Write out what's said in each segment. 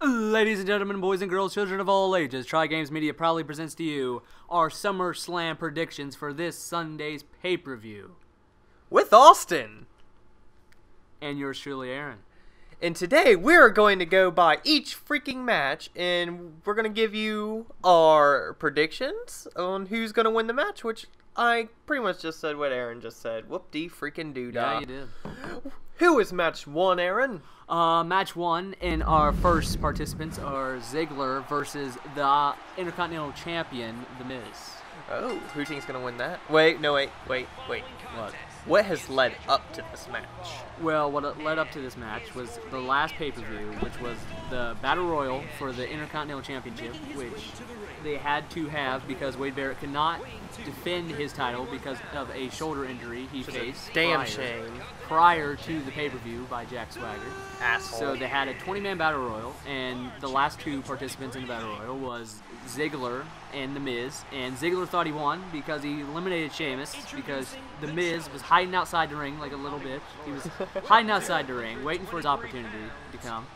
Ladies and gentlemen, boys and girls, children of all ages, TriGames Media proudly presents to you our SummerSlam predictions for this Sunday's pay-per-view. With Austin. And yours truly, Aaron. And today we're going to go by each freaking match and we're going to give you our predictions on who's going to win the match, which I pretty much just said what Aaron just said. Whoop-dee freaking doo-dah. Yeah, you did. Who is match one, Aaron? Match one, and our first participants are Ziggler versus the Intercontinental Champion, The Miz. Oh, who do you think's going to win that? Wait. What? What has led up to this match? Well, what led up to this match was the last pay-per-view, which was the Battle Royal for the Intercontinental Championship, which they had to have because Wade Barrett could not defend his title because of a shoulder injury he faced prior to the pay-per-view by Jack Swagger. Asshole. So they had a 20-man Battle Royal, and the last two participants in the Battle Royal was Ziggler and The Miz, and Ziggler thought he won because he eliminated Sheamus because The Miz was hiding outside the ring like a little bitch. He was hiding outside the ring, waiting for his opportunity to come.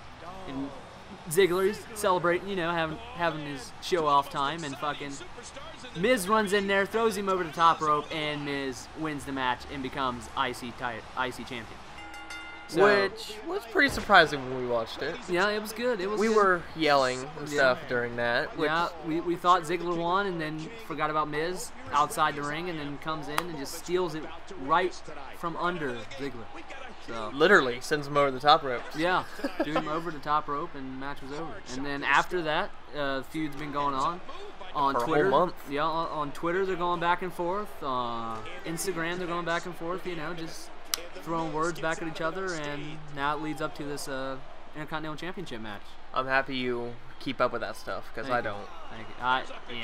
And Ziggler's celebrating, you know, having his show-off time, and fucking Miz runs in there, throws him over the top rope, and Miz wins the match and becomes IC champion. So, which was pretty surprising when we watched it. Yeah, it was good. We were yelling and stuff during that. Yeah, we thought Ziggler won and then forgot about Miz outside the ring and then comes in and just steals it right from under Ziggler. So literally sends him over the top ropes. Yeah, threw him over the top rope and the match was over. And then after that, the feud's been going on for Twitter. A whole month. Yeah, on Twitter they're going back and forth. Instagram they're going back and forth. You know, just throwing words back at each other, and now it leads up to this Intercontinental Championship match. I'm happy you keep up with that stuff because I don't. Thank you.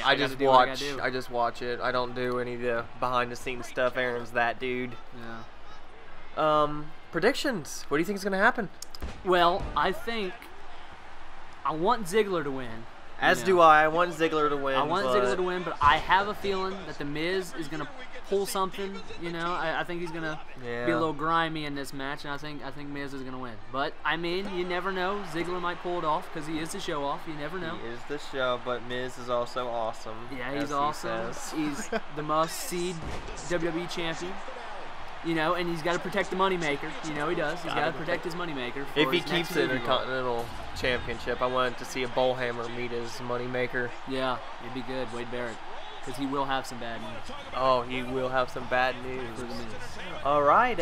I just watch. I just watch it. I don't do any of the behind-the-scenes stuff. Aaron's that dude. Yeah. Predictions. What do you think is gonna happen? Well, I want Ziggler to win. As do I. I want Ziggler to win. I want Ziggler to win, but I have a feeling that The Miz is gonna pull something. You know, I think he's gonna be a little grimy in this match, and I think Miz is gonna win. But I mean, you never know. Ziggler might pull it off because he is the show off. You never know. He is the show, but Miz is also awesome. Yeah, he's awesome. He's the must-see WWE champion. You know, and he's got to protect the moneymaker. You know he does. He's got to protect his moneymaker. If he keeps the Intercontinental Championship, I want to see a Bullhammer meet his moneymaker. Yeah, it'd be good, Wade Barrett, because he will have some bad news. Oh, he will have some bad news. For the Miz. All right,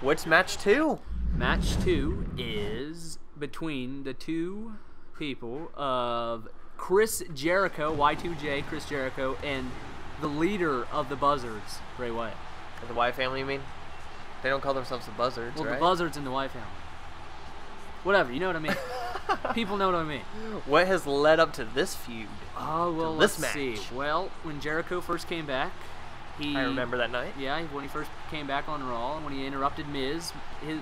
what's match two? Match two is between the two people of Chris Jericho, Y2J, Chris Jericho, and the leader of the Buzzards, Bray Wyatt. The Wyatt family, you mean? They don't call themselves the Buzzards, well, right? The Buzzards and the Wyatt family. Whatever, you know what I mean. People know what I mean. What has led up to this feud? Oh, well, let's see. Well, when Jericho first came back, I remember that night. Yeah, when he first came back on Raw, and when he interrupted Miz,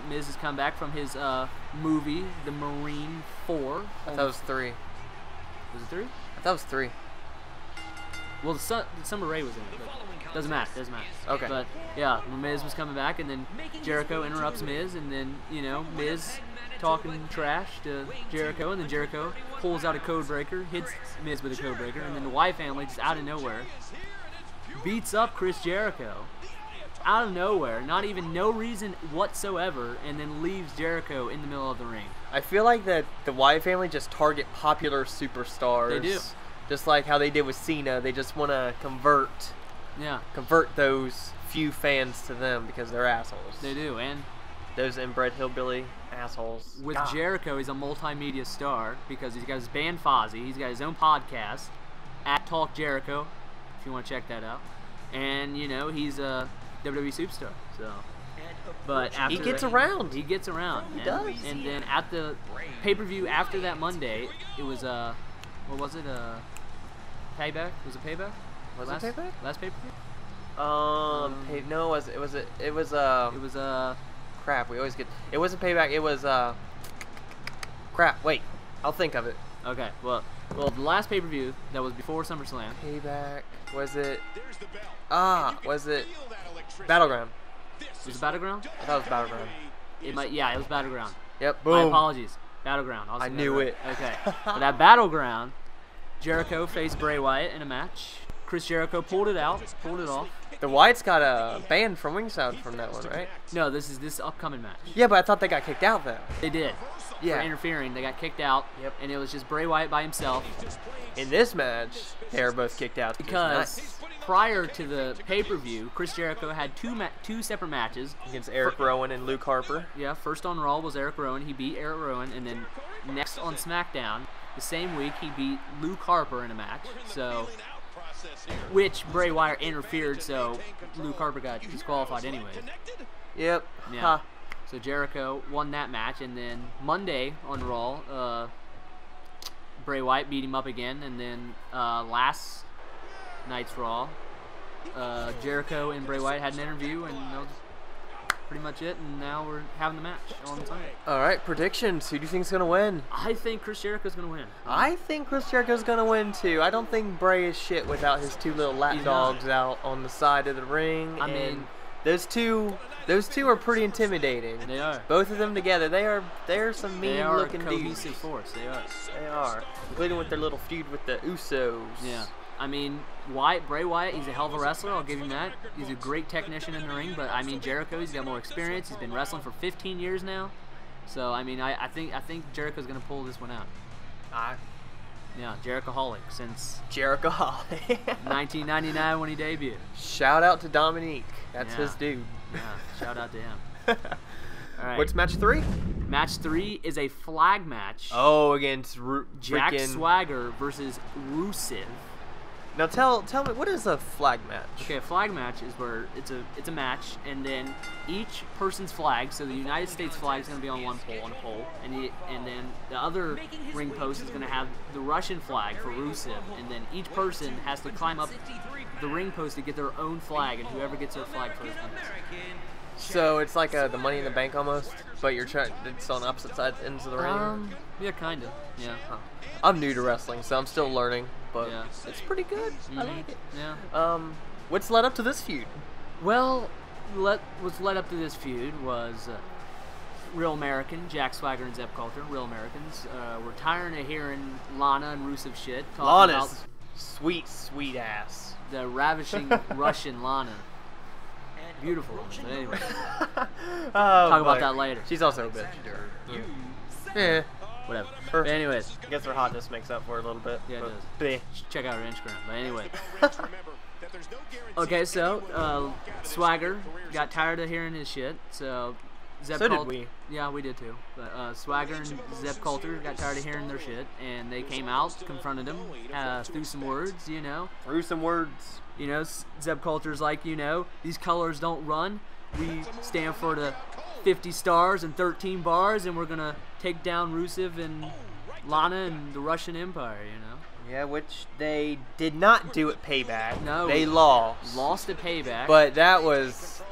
Miz has come back from his movie, The Marine 4. I thought it was 3. Was it 3? I thought it was 3. Well, the Summer Rae was in it, but doesn't matter. Okay. But yeah, when Miz was coming back, and then Jericho interrupts Miz, and then Miz talking trash to Jericho, and then Jericho pulls out a code breaker, hits Miz with a code breaker, and then the Wyatt family just out of nowhere beats up Chris Jericho out of nowhere, not even no reason whatsoever, and then leaves Jericho in the middle of the ring. I feel like that the Wyatt family just target popular superstars. They do. Just like how they did with Cena. They just want to convert those few fans to them because they're assholes. They do, and those inbred hillbilly assholes. With Jericho, he's a multimedia star because he's got his band Fozzy. He's got his own podcast, at Talk Jericho, if you want to check that out. And he's a WWE superstar. So, but after he gets around. He gets around. He does. And then at the pay-per-view after that Monday, it was what was it? Payback? Was it Payback? Was it Payback? Last pay-per-view? No, it was crap, we always get, it wasn't Payback, it was crap, wait, I'll think of it. Okay, well, the last pay-per-view that was before SummerSlam. Payback, was it Battleground? Was it Battleground? I thought it was Battleground. It was Battleground. Yep, boom. My apologies. Battleground. I knew it. Okay. For that Battleground, Jericho faced Bray Wyatt in a match. Chris Jericho pulled it off. The Wyatts got a ban from Ringside from that one, right? No, this is this upcoming match. Yeah, but I thought they got kicked out though. They did. Yeah. For interfering, they got kicked out. Yep. And it was just Bray Wyatt by himself. In this match, they were both kicked out Because prior to the pay-per-view, Chris Jericho had two separate matches against Eric Rowan and Luke Harper. Yeah, first on Raw was Eric Rowan. He beat Eric Rowan, and then next on SmackDown, the same week he beat Luke Harper in a match. So, which Bray Wyatt interfered, so Luke Harper got disqualified anyway. Yep. Yeah. Huh. So Jericho won that match, and then Monday on Raw, Bray Wyatt beat him up again, and then last night's Raw, Jericho and Bray Wyatt had an interview, and that was pretty much it, and now we're having the match on Sunday. All right, predictions. Who do you think's gonna win? I think Chris Jericho's gonna win. I think Chris Jericho's gonna win too. I don't think Bray is shit without his two little lapdogs out on the side of the ring. I mean, those two are pretty intimidating. They are. Both of them together, they are some mean-looking dudes. They are a cohesive force. They are. They are, including with their little feud with the Usos. Yeah. I mean, Bray Wyatt, he's a hell of a wrestler. I'll give him that. He's a great technician in the ring. But I mean, Jericho, he's got more experience. He's been wrestling for 15 years now. So I mean, I think Jericho's gonna pull this one out. Yeah, Jericho-holic since Jericho-holic. 1999 when he debuted. Shout out to Dominique. That's his dude. Yeah, shout out to him. All right. What's match 3? Match 3 is a flag match. Oh, against Jack Swagger versus Rusev. Now tell me, what is a flag match? Okay, a flag match is where it's a match, and then each person's flag. So the United States flag is going to be on one pole, and then the other ring post is going to have the Russian flag for Rusev, and then each person has to climb up the ring post to get their own flag, and whoever gets their flag first wins. So it's like the Money in the Bank almost, but it's on opposite sides ends of the ring. Yeah, kind of. Yeah. Huh. I'm new to wrestling, so I'm still learning, but yeah. It's pretty good. I like it. Yeah. What's led up to this feud? Well, what's led up to this feud was Real American, Jack Swagger and Zeb Coulter, Real Americans. We're tired of hearing Lana and Rusev shit. Lana's sweet ass. The ravishing Russian Lana. Beautiful. But anyway. Talk about that later. She's also a bitch. Yeah. Whatever. But anyways. I guess her hotness makes up for it a little bit. Yeah, it does. Check out her Instagram. But anyway. Okay, so Swagger got tired of hearing his shit. So did we. Yeah, we did too. But Swagger and Zeb Coulter got tired of hearing their shit, and they came out, confronted him, threw some words, you know. Threw some words. You know, Zeb Coulter's like, you know, these colors don't run. We stand for the 50 stars and 13 bars, and we're going to take down Rusev and Lana and the Russian Empire, you know. Yeah, which they did not do at Payback. No. They lost. Lost at Payback. But that was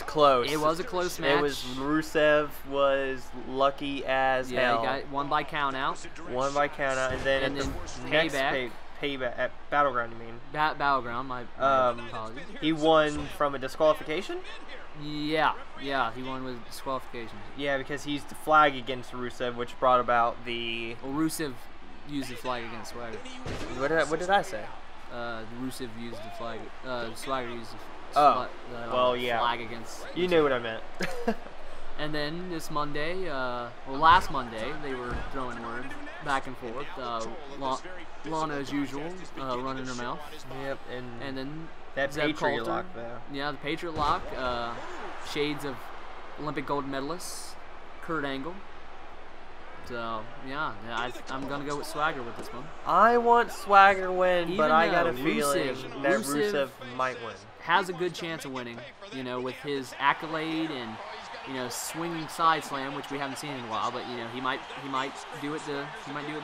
close. It was a close match. It was Rusev was lucky as hell. Yeah, he got won by count out. Won by count out, and then Payback. Payback at Battleground, you mean? Battleground, my apologies. He won from a disqualification? Yeah, he won with disqualification. Yeah, because he used the flag against Rusev, which brought about the... Well, Rusev used the flag against Swagger. What did I say? Rusev used the flag. Swagger used the flag against... You knew what I meant. And then this Monday, last Monday, they were throwing words back and forth. Lana, as usual, running her mouth. Yep, and then that Zeb Patriot Coulter, lock, though. Yeah, the Patriot lock. Shades of Olympic gold medalist Kurt Angle. So yeah, I'm gonna go with Swagger with this one. I want Swagger win, but I got a feeling that Rusev might win. Has a good chance of winning, you know, with his accolade and, you know, swinging side slam, which we haven't seen in a while. But you know, he might do it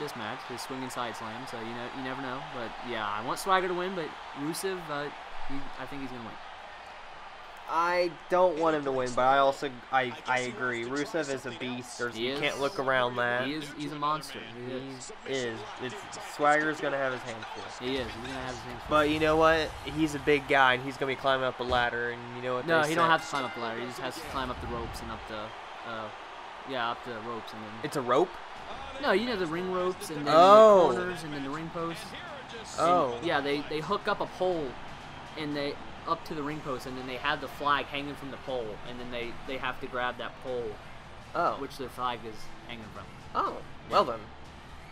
this match, his swinging side slam. So you never know. But yeah, I want Swagger to win, but Rusev, I think he's gonna win. I don't want him to win, but I agree. Rusev is a beast. You can't look around that. He's a monster. He is. Swagger's gonna have his hands full. He is. He's gonna have his hands full. But you know what? He's a big guy, and he's gonna be climbing up a ladder. And you know what? No, he don't have to climb up the ladder. He just has to climb up the ropes and up the ropes and then. It's a rope. No, you know the ring ropes and then the corners and then the ring posts. Oh. And, yeah, they hook up a pole and they up to the ring post, and then they have the flag hanging from the pole, and then they have to grab that pole, which the flag is hanging from. Oh, well then.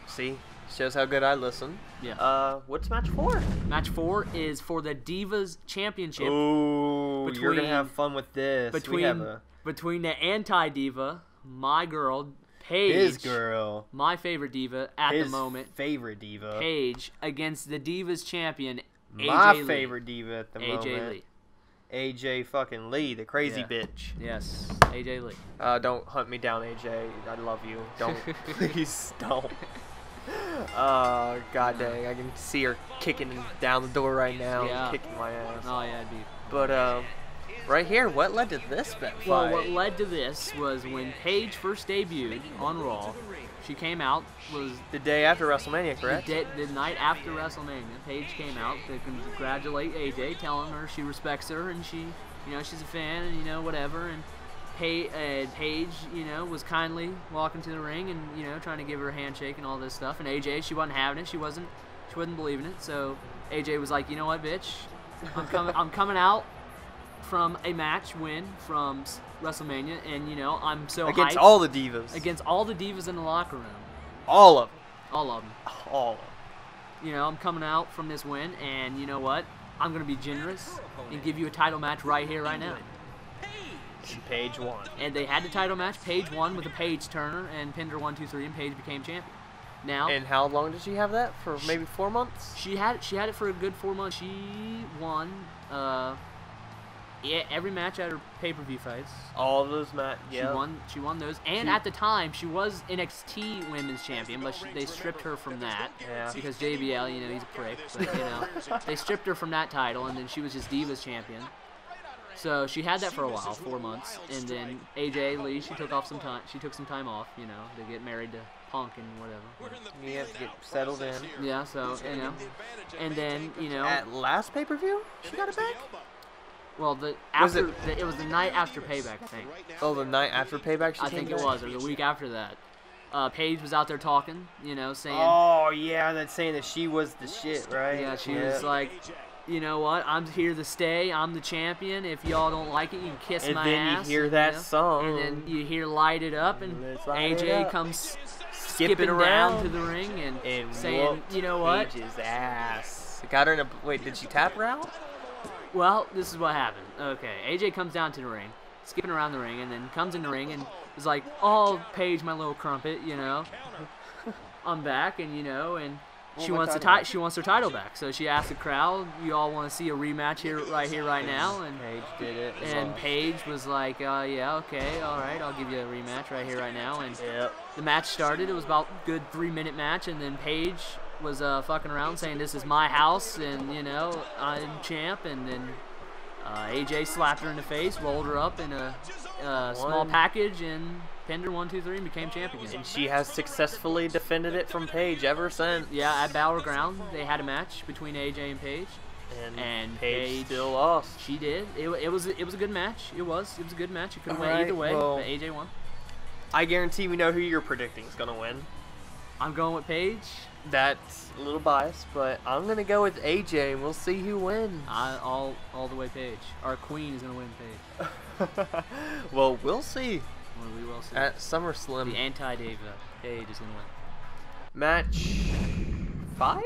See, shows how good I listen. Yeah. What's match 4? Match 4 is for the Divas Championship. Ooh, you're gonna have fun with this. Between the anti-diva, my girl, Paige. His girl. My favorite diva at the moment. Favorite diva. Paige against the Divas champion, AJ My Lee. favorite diva at the moment. AJ Lee. AJ fucking Lee, the crazy bitch. Yes, AJ Lee. Don't hunt me down, AJ. I love you. Don't. Please don't. Oh, god dang. I can see her kicking down the door right now. Yeah. Kicking my ass. Oh, yeah, it'd be. But, right here, what led to this bet fight? Well, what led to this was when Paige first debuted on Raw. She came out, was the day after WrestleMania, correct? the night after WrestleMania. Paige came out to congratulate AJ, telling her she respects her and she, she's a fan and whatever. And Paige, was kindly walking to the ring and trying to give her a handshake and all this stuff. And AJ, she wasn't having it. She wasn't believing it. So AJ was like, you know what, bitch, I'm coming out from a match win from WrestleMania, and I'm so against hyped. all the divas. Against all the divas in the locker room. All of them. All of them. All of them. I'm coming out from this win, and you know what? I'm gonna be generous and give you a title match right here, right now. And Paige won. And they had the title match. Paige won with a Paige Turner and pinned her 1, 2, 3, and Paige became champion. Now. And how long did she have that? For maybe 4 months? She had it for a good 4 months. She won. Yeah, every match at her pay-per-view fights. All those matches. Yeah. She won those. And at the time, she was NXT Women's Champion, but they stripped her from that. Yeah. Because JBL, he's a prick. But, they stripped her from that title, and then she was just Divas Champion. So she had that for a while, 4 months. And then AJ Lee, she took some time off, to get married to Punk and whatever. You have to get settled in. Yeah, so, And then, At last pay-per-view, she got it back? Well, it was the night after Payback, I think. Oh, the night after Payback? I think it was, or the week after that. Paige was out there talking, saying. Oh yeah, that's saying that she was the shit, right? Yeah, she was like, you know what? I'm here to stay. I'm the champion. If y'all don't like it, you can kiss my ass. And then you hear that song. And then you hear "Light It Up," and AJ comes skipping around down to the ring and saying, whooped you know what? Paige's ass. Got her in a. Wait, did she tap her out? Well, this is what happened. Okay, AJ comes down to the ring, skipping around the ring, and then comes in the ring and is like, "Oh, Paige, my little crumpet, I'm back," and and she wants her title back. So she asked the crowd, "You all want to see a rematch right now?" And Paige did it. And Paige was like, "Yeah, okay, all right, I'll give you a rematch right here, right now." And the match started. It was about a good 3-minute match, and then Paige was fucking around saying, "This is my house, and I'm champ." And then AJ slapped her in the face, rolled her up in a small package, and pinned her 1, 2, 3, and became champion. And she has successfully defended it from Paige ever since. Yeah, at Battleground, they had a match between AJ and Paige. And Paige still lost. She did. It was a good match. It was a good match. It could have went either way, but AJ won. I guarantee we know who you're predicting is gonna win. I'm going with Paige. That's a little biased, but I'm gonna go with AJ, and we'll see who wins. All the way Paige. Our queen is gonna win Paige. Well, we'll see. Well, we will see. At SummerSlam. The anti-diva Paige is gonna win. Match 5?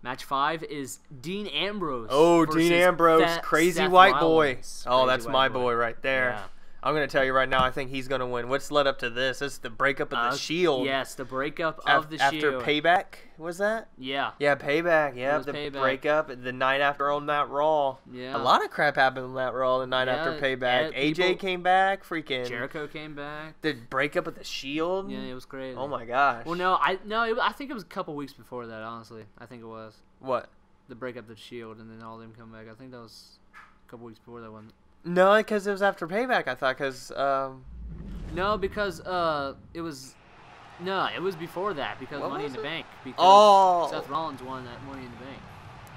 Match 5 is Dean Ambrose. Oh, Dean Ambrose, crazy Seth white Rollins. boy. Oh, Crazy that's white my boy. boy right there. Yeah. I'm going to tell you right now, I think he's going to win. What's led up to this? This is the breakup of the Shield. Yes, the breakup of the Shield. After Payback, was that? Yeah. Yeah, Payback. Yeah, the Payback. breakup the night after on that Raw. Yeah. A lot of crap happened on that Raw the night after Payback. AJ came back. Freaking Jericho came back. The breakup of the Shield. Yeah, it was crazy. Oh my gosh. Well, I think it was a couple weeks before that. Honestly, I think it was. What? The breakup of the Shield, and then all them come back. I think that was a couple weeks before that one. No, because it was after Payback, I thought, because... No, because it was... No, it was before that, because Money in the Bank. Because Seth Rollins won that Money in the Bank.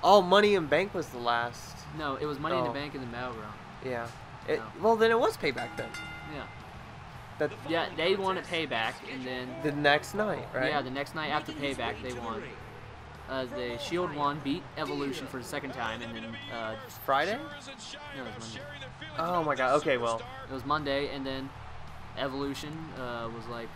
Oh, Money in Bank was the last. No, it was Money in the Bank in the Battleground. Yeah. No. Well, then it was Payback then. Yeah. Yeah, they won at Payback, and then the next night, right? Yeah, the next night after Payback, they won. The Shield won, beat Evolution for the second time, and then Friday? No, it was Monday. Oh my God. Okay, well, It was Monday, and then Evolution was like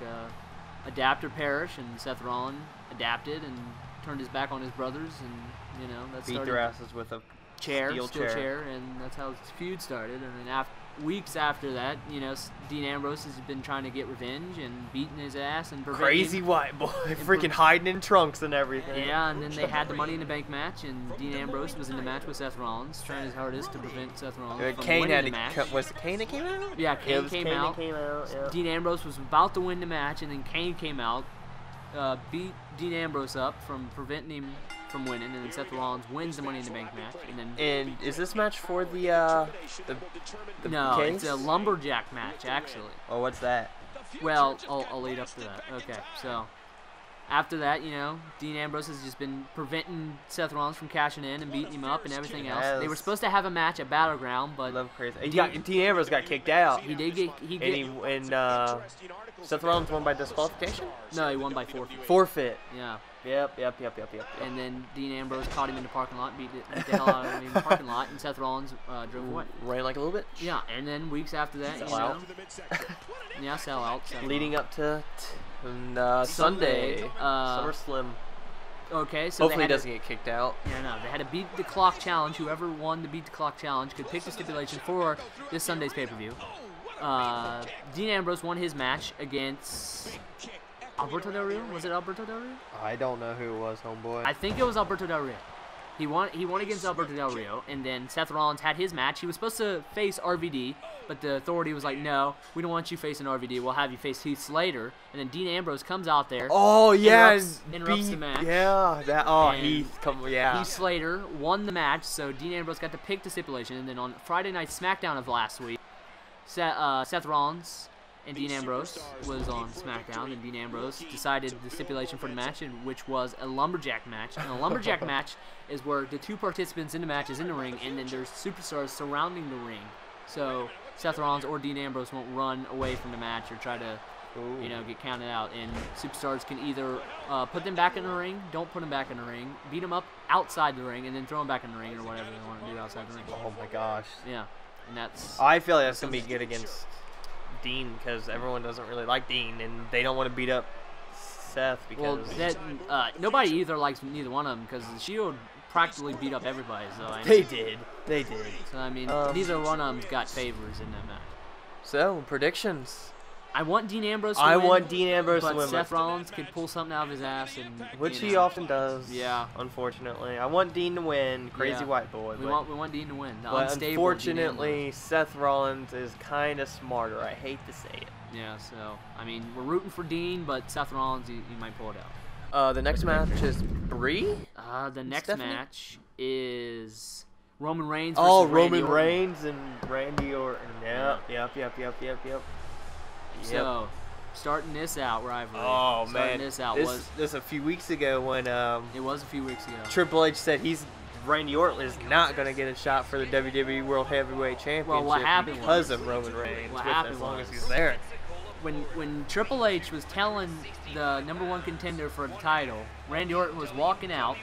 adapt or perish, and Seth Rollins adapted and turned his back on his brothers, and that beat started their asses with a steel chair, and that's how his feud started. And then weeks after that, Dean Ambrose has been trying to get revenge and beating his ass and crazy white boy, freaking hiding in trunks and everything. Yeah, and then they had the Money in the Bank match, and Dean Ambrose was in the match with Seth Rollins, trying his hardest to prevent Seth Rollins from winning the match. Was it Kane that came out? Yeah, Kane came out. Yeah. Dean Ambrose was about to win the match, and then Kane came out, beat Dean Ambrose up from preventing him from winning, and then Seth Rollins wins the Money in the Bank match. And is this match for the no, case? It's a lumberjack match, actually. Oh, what's that? Well, I'll lead up to that. Okay, so after that, Dean Ambrose has just been preventing Seth Rollins from cashing in and beating him up and everything else. They were supposed to have a match at Battleground, but Dean Ambrose got kicked out. He did get Seth Rollins won by disqualification? No, he won by forfeit. Forfeit. Yeah. Yep. And then Dean Ambrose caught him in the parking lot, beat the hell out of him in the parking lot, and Seth Rollins drove away. Ran like a little bit? Yeah, and then weeks after that, sell out. Yeah, sell out. Leading up to Sunday, SummerSlam. Okay, so hopefully he doesn't get kicked out. Yeah, no, they had a beat the clock challenge. Whoever won the beat the clock challenge could pick the stipulation for this Sunday's pay-per-view. Dean Ambrose won his match against Alberto Del Rio. Was it Alberto Del Rio? I don't know who it was, homeboy. I think it was Alberto Del Rio. He won against Alberto Del Rio, and then Seth Rollins had his match. He was supposed to face RVD, but the Authority was like, no, we don't want you facing RVD. We'll have you face Heath Slater. And then Dean Ambrose comes out there. Oh, yeah. Interrupts the match. Yeah. Heath Slater won the match, so Dean Ambrose got to pick the stipulation. And then on Friday Night SmackDown of last week, Seth Rollins and Dean Ambrose was on SmackDown, and Dean Ambrose decided the stipulation for the match, which was a lumberjack match. And a lumberjack match is where the two participants in the match is in the ring, and then there's superstars surrounding the ring. So Seth Rollins or Dean Ambrose won't run away from the match or try to, get counted out. And superstars can either put them back in the ring, don't put them back in the ring, beat them up outside the ring, and then throw them back in the ring or whatever they want to do outside the ring. Oh my gosh. Yeah, and that's. I feel like that's gonna be good against Dean because everyone doesn't really like Dean and they don't want to beat up Seth because nobody either likes neither one of them because the Shield practically beat up everybody. So they did. So I mean, neither one of them's got favors in that match. So predictions. I want Dean Ambrose to win. I want Dean Ambrose to win. But Seth Rollins could pull something out of his ass, which he often does. Yeah. Unfortunately, I want Dean to win. Crazy white boy. We want Dean to win. But unfortunately, Seth Rollins is kind of smarter. I hate to say it. Yeah. So I mean, we're rooting for Dean, but Seth Rollins, he might pull it out. The next match is Brie. The next match is Roman Reigns. Oh, Roman Reigns and Randy Orton. Yep. So, starting this out rivalry. Oh man, this out was a few weeks ago when it was a few weeks ago. Triple H said Randy Orton is not going to get a shot for the WWE World Heavyweight Championship. Well, what happened because of Roman Reigns. As long as he's there. When Triple H was telling the #1 contender for the title, Randy Orton was walking out,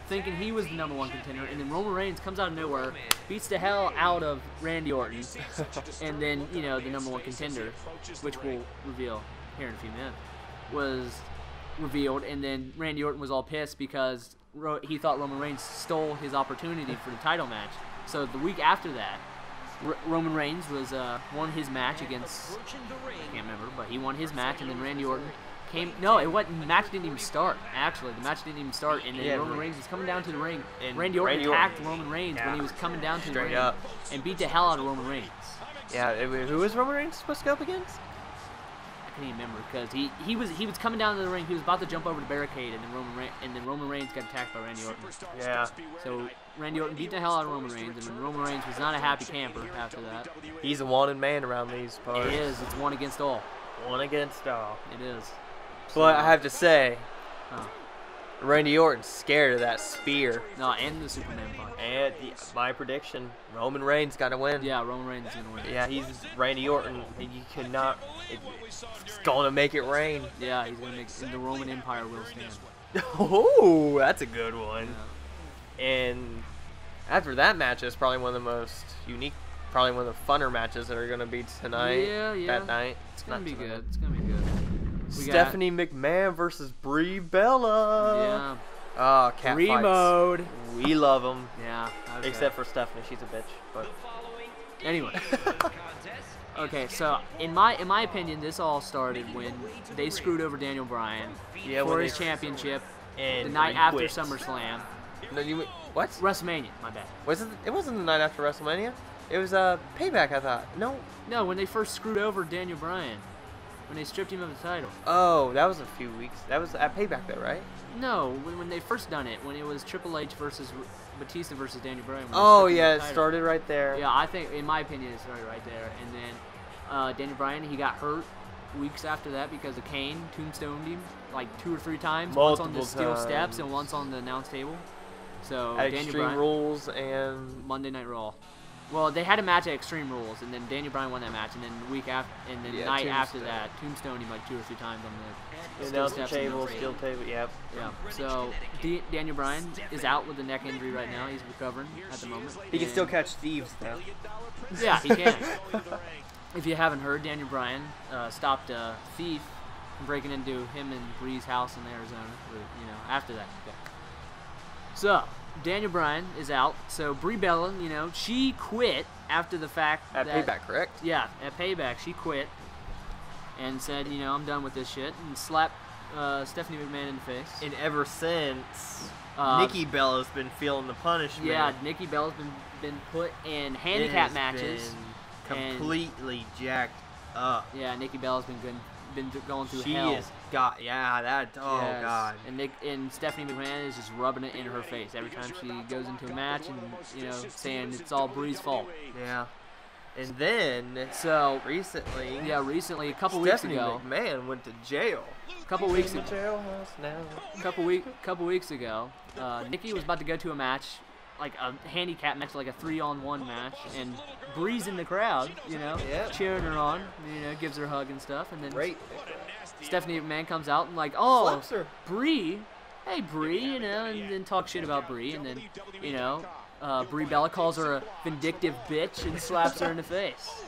thinking he was the #1 contender, and then Roman Reigns comes out of nowhere, beats the hell out of Randy Orton, and then, the #1 contender, which we'll reveal here in a few minutes, was revealed, and then Randy Orton was all pissed because he thought Roman Reigns stole his opportunity for the title match. So the week after that, Roman Reigns won his match against, I can't remember, but he won his match, and then Randy Orton No, it wasn't. The match didn't even start. Actually, the match didn't even start, and then Roman Reigns was coming down to the ring. And Randy Orton attacked Roman Reigns when he was coming down to the ring and beat the hell out of Roman Reigns. Yeah, who was Roman Reigns supposed to go up against? I can't even remember because he was coming down to the ring. He was about to jump over the barricade, and then Roman Reigns got attacked by Randy Orton. Yeah. So Randy Orton beat the hell out of Roman Reigns, and Roman Reigns was not a happy camper after that. He's a wanted man around these parts. It is. It's one against all. One against all. It is. But I have to say, Randy Orton's scared of that spear. No, and the Superman punch. And my prediction, Roman Reigns got to win. Yeah, Roman Reigns is going to win. Yeah, he's Randy Orton. He cannot. It's going to make it rain. Yeah, he's going to make the Roman Empire will stand. Oh, that's a good one. Yeah. And after that match is probably one of the most unique, probably one of the funner matches that are going to be tonight. Yeah. That night. It's going to be good. It's going to be good. Stephanie McMahon versus Brie Bella. Yeah. Oh, cat Brie fights. mode. We love them. Yeah. Okay. Except for Stephanie, she's a bitch. But anyway. Okay, so in my opinion, this all started when they screwed over Daniel Bryan for his championship and the night after SummerSlam. No, what? WrestleMania. My bad. It wasn't the night after WrestleMania. It was Payback, I thought. No, when they first screwed over Daniel Bryan. When they stripped him of the title. Oh, that was a few weeks. That was at Payback, though, right? No, when they first done it, when it was Triple H versus Batista versus Daniel Bryan. Oh, yeah, it started right there. Yeah, I think, in my opinion, it started right there. And then Daniel Bryan, he got hurt weeks after that because of Kane tombstoned him like 2 or 3 times. Once on the steel steps and once on the announce table. So at Daniel Extreme Bryan, Rules and Monday Night Raw. Well, they had a match at Extreme Rules, and then Daniel Bryan won that match, and then the week after, and then the night after that, tombstoned him like 2 or 3 times on the announce table, steel table. Yep. Yeah. So Daniel Bryan is out with a neck injury right now. He's recovering at the moment. He can still catch thieves though. Yeah, he can. If you haven't heard, Daniel Bryan stopped a thief from breaking into him and Brie's house in Arizona. After that. Yeah. So Daniel Bryan is out. So Brie Bella, she quit after the fact at Payback, correct? Yeah, at Payback, she quit and said, I'm done with this shit, and slapped Stephanie McMahon in the face. And ever since, Nikki Bella's been feeling the punishment. Yeah, Nikki Bella's been put in handicap matches. Completely jacked up. Yeah, Nikki Bella's been going through she hell. She is God. And Stephanie McMahon is just rubbing it in her face every time she goes into a match and saying it's all Brie's fault. Yeah. And then recently, a couple weeks ago, Stephanie McMahon went to jail. Couple weeks ago, Nikki was about to go to a match, like a handicap match, like a 3-on-1 match, and Brie's in the crowd, cheering her on, gives her a hug and stuff, and then Stephanie McMahon comes out and slaps her. Brie, hey Brie, and then talk shit about Brie, and then Brie Bella calls her a vindictive bitch and slaps her in the face,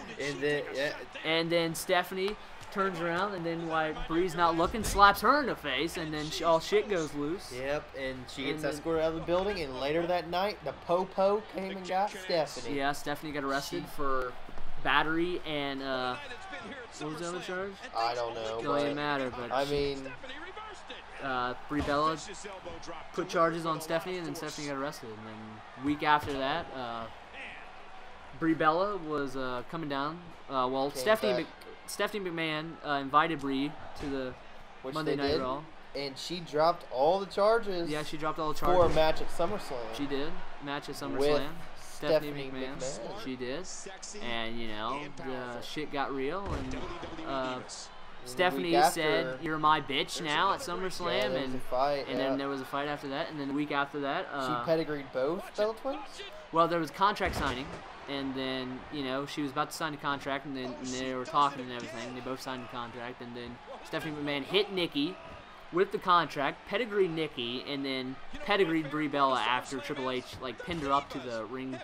and then Stephanie turns around, and then while Brie's not looking, slaps her in the face, and then all shit goes loose. Yep, and she gets escorted out of the building, and later that night, the Po-Po came and got Stephanie. Yeah, Stephanie got arrested for battery and, what was the other charge? I don't know. It don't even matter, but Brie Bella put charges on Stephanie, and then Stephanie got arrested. And then week after that, Brie Bella was coming down. Stephanie McMahon invited Brie to the Monday Night Raw. And she dropped all the charges. Yeah, she dropped all the charges. For a match at SummerSlam. She did. Match at SummerSlam. With Stephanie McMahon. She did. And, the shit got real. And Stephanie said, "You're my bitch now" at SummerSlam. And then there was a fight after that. And then the week after that. She pedigreed both Bella Twins? Well, there was contract signing. And then, she was about to sign the contract, and then they were talking and everything. They both signed the contract, and then Stephanie McMahon hit Nikki with the contract, pedigreed Nikki, and then pedigreed Brie Bella after Triple H pinned her up to the ring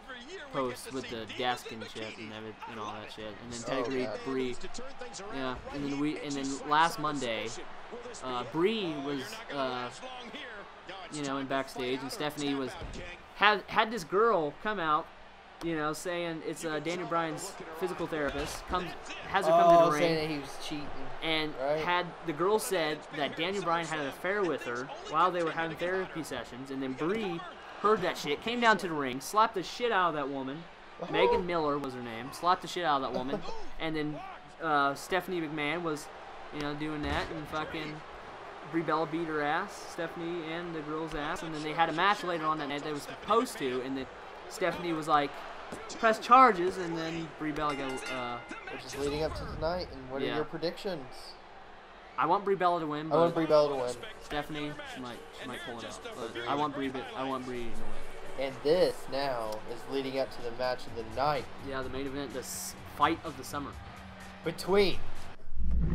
post with the desk and shit and all that shit, and then pedigreed Brie. Yeah, and then last Monday, Brie was in backstage, and Stephanie had this girl come out. Saying it's Daniel Bryan's physical therapist, has her come to the ring, saying that he was cheating, and the girl said that Daniel Bryan had an affair with her while they were having therapy sessions, and then Brie heard that shit, came down to the ring, slapped the shit out of that woman. Megan Miller was her name, slapped the shit out of that woman, and then Stephanie McMahon was, doing that, and fucking Brie Bella beat her ass, Stephanie and the girl's ass, and then they had a match later on that night they were supposed to, and then Stephanie was like, press charges, and then Brie Bella got which is leading up to tonight. And what are your predictions? I want Brie Bella to win. I want Brie Bella to win. Stephanie, she might pull it out. But I want Brie to win. And this now is leading up to the match of the night. Yeah, the main event, the fight of the summer. Between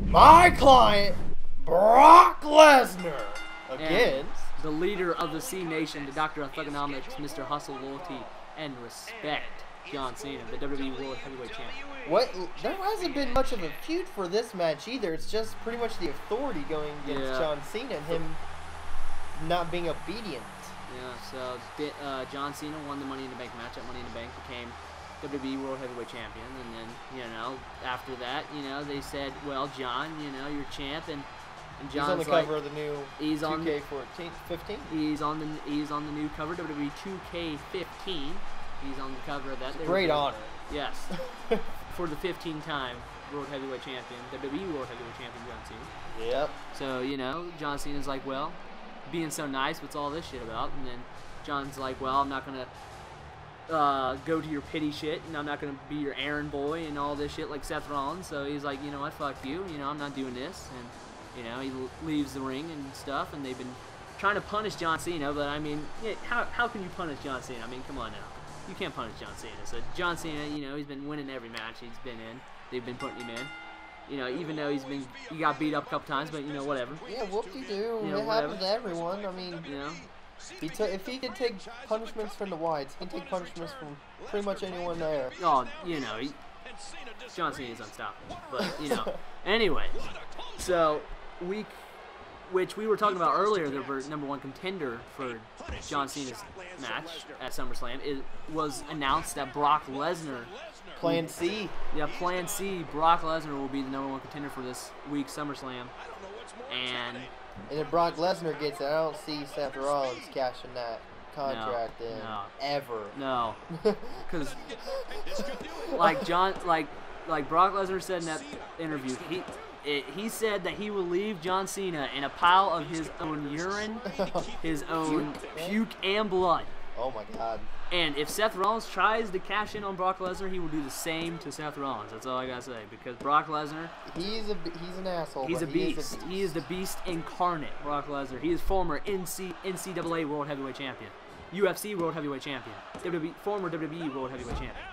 my client, Brock Lesnar, against the leader of the C Nation, the Doctor of Thugonomics, Mr. Hustle, Loyalty, and Respect, John Cena, the WWE World Heavyweight Champion. There hasn't been much of a feud for this match either. It's just pretty much the Authority going against John Cena and him not being obedient. Yeah, so John Cena won the Money in the Bank match. At Money in the Bank became WWE World Heavyweight Champion, and then after that, they said, well, John, you're champ, and John's he's on the cover of the new 2K15. He's on the new cover, WWE 2K15. He's on the cover of that. Great honor. Yes, for the 15-time World Heavyweight Champion, WWE World Heavyweight Champion, John Cena. Yep. So John Cena's like, well, being so nice, what's all this shit about? And then John's like, well, I'm not gonna go to your pity shit, and I'm not gonna be your errand boy and all this shit like Seth Rollins. So he's like, you know what, fuck you, I'm not doing this, and he leaves the ring and stuff. And they've been trying to punish John Cena, but I mean, how can you punish John Cena? I mean, come on now, you can't punish John Cena. So John Cena, he's been winning every match he's been in. They've been putting him in. Even though he got beat up a couple times, but whatever. Yeah, whoop-de-doo. It happens to everyone. I mean, if he can take punishments from the Wyatts, he can take punishments from pretty much anyone there. Oh, John Cena is unstoppable. But anyway, so which we were talking about earlier, the #1 contender for John Cena's match at SummerSlam, it was announced that Brock Lesnar. Plan C. Yeah, Plan C. Brock Lesnar will be the #1 contender for this week's SummerSlam. And if Brock Lesnar gets it, I don't see Seth Rollins cashing that contract in ever. No, because like Brock Lesnar said in that interview, he said that he will leave John Cena in a pile of his own urine, his own puke and blood. Oh my God. And if Seth Rollins tries to cash in on Brock Lesnar, he will do the same to Seth Rollins. That's all I gotta say. Because Brock Lesnar, he's an asshole. He's a beast. He is the beast incarnate. Brock Lesnar. He is former NCAA World Heavyweight Champion, UFC World Heavyweight Champion, former WWE World Heavyweight Champion.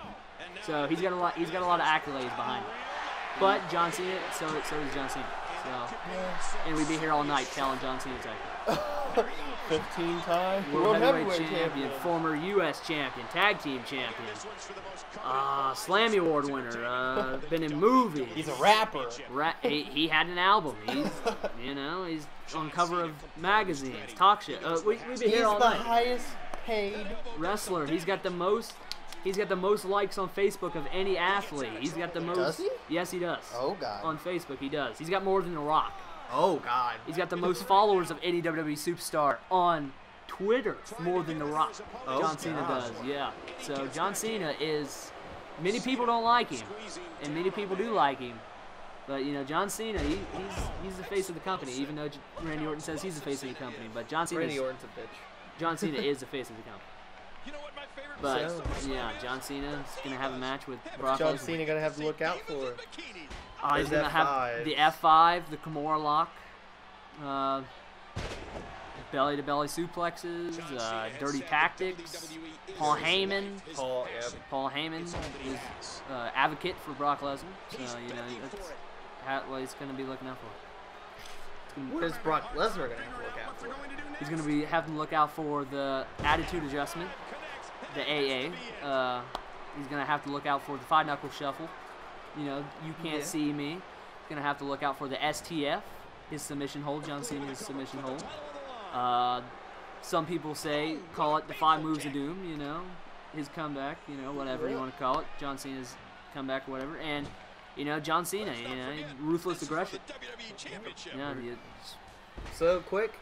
So he's got a lot. He's got a lot of accolades behind him. But John Cena, so does John Cena. So, and we'd be here all night telling John Cena's accolades. 15-time World Heavyweight Champion, former U.S. Champion, Tag Team Champion, Slammy Award winner, been in movies. He's a rapper. He had an album. He's, he's on cover of magazines, talk shit. We'd be here all night. He's the highest paid wrestler. He's got the most likes on Facebook of any athlete. He's got the most. Does he? Yes, he does. Oh God. On Facebook, he does. He's got more than The Rock. Oh God. He's got the most followers of any WWE superstar on Twitter, more than The Rock. Oh, John Cena does, yeah. So John Cena is. Many people don't like him, and many people do like him. But John Cena, he's the face of the company. Even though Randy Orton says he's the face of the company, but John Cena. Randy Orton's a bitch. John Cena is the face of the company. But yeah, John Cena's gonna have a match with Brock Lesnar. John Cena gonna have to look out for. He's gonna have the F5, the Kimura lock, belly-to-belly suplexes, dirty tactics. Paul Heyman. Paul Heyman is advocate for Brock Lesnar, so that's what he's gonna be looking out for. What is Brock Lesnar gonna have to look out for? He's gonna be having to look out for the attitude adjustment, the AA. He's gonna have to look out for the 5-knuckle shuffle. You can't see me. He's gonna have to look out for the STF, his submission hold, John Cena's submission hold. Some people call it the 5 moves of doom. His comeback. Whatever you want to call it, John Cena's comeback or whatever. And John Cena. Ruthless aggression. Yeah. So quick.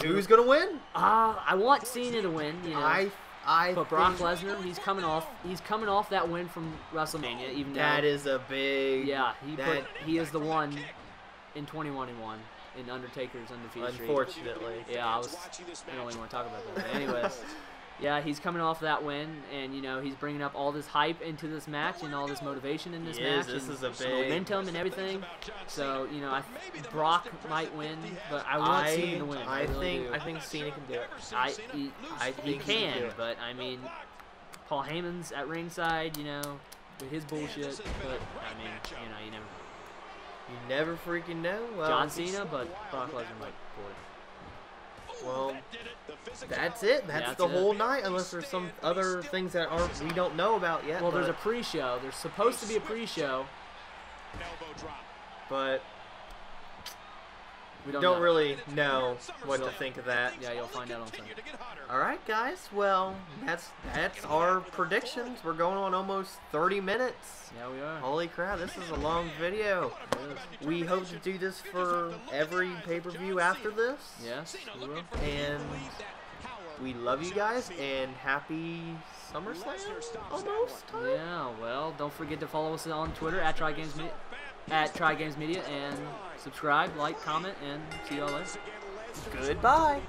Who's gonna win? I want Cena to win. But Brock Lesnar, he's coming off that win from WrestleMania. Even though that is a big. Yeah, he is the one in 2021 in Undertaker's undefeated streak. Unfortunately. Yeah, I don't even want to talk about that. But anyways, Yeah, he's coming off that win, and you know he's bringing up all this hype into this match and all this motivation in this match. This and is a big momentum and everything. So you know, Brock might win, but I want Cena to win. I think Cena can do it. I think he can, but I mean, Paul Heyman's at ringside, you know, with his bullshit. But I mean, you know, you never freaking know. Well, John Cena, but Brock Lesnar might pull it. Well, that's it. That's the whole night, unless there's some other things that we don't know about yet. Well, there's a pre-show. There's supposed to be a pre-show, but we don't really know what to think of that. Yeah, you'll find out on Sunday. All right, guys. Well, that's our predictions. We're going on almost 30 minutes. Yeah, we are. Holy crap, this is a long video. We hope to do this for every pay-per-view after this. Yes, we will. And we love you guys, and happy SummerSlam almost time. Yeah, well, don't forget to follow us on Twitter at TriGames Media, and subscribe, like, comment, and see y'all later. Goodbye.